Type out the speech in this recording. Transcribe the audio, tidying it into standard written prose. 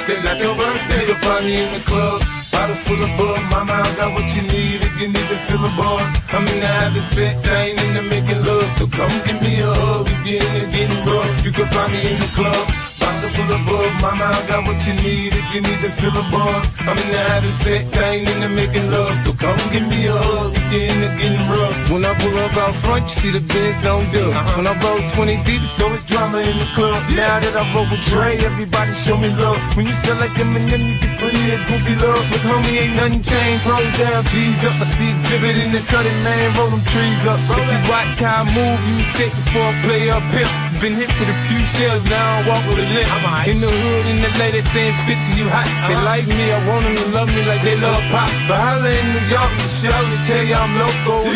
birthday, not your birthday. You can find me in the club, bottle full of bug. Mama, I got what you need if you need to feel a buzz. I'm in the having sex, I ain't into making love. So come give me a hug if you're in there getting rough. You can find me in the club, bottle full of bug. Mama, I got what you need if you need to feel a buzz. I'm in the having sex, I ain't into making love. So come give me a hug if you're in there getting rough. When I pull up out front, you see the Benz on dub. When I roll 20 deep, so it's drama in the club. Now that I roll with Dre, everybody show me love. When you sell like them and then you get plenty of goofy love. Look, homie, ain't nothing changed. Roll down, G's up. I see exhibit in the cutting, man. Roll them trees up. If you watch how I move, you mistake before I play up here. Been hit with a few shells, now I walk with a limp. In the hood, in the lady saying 50, you hot. They like me, I want them to love me like they love pop. But holla in New York, Charlotte, tell you I'm local.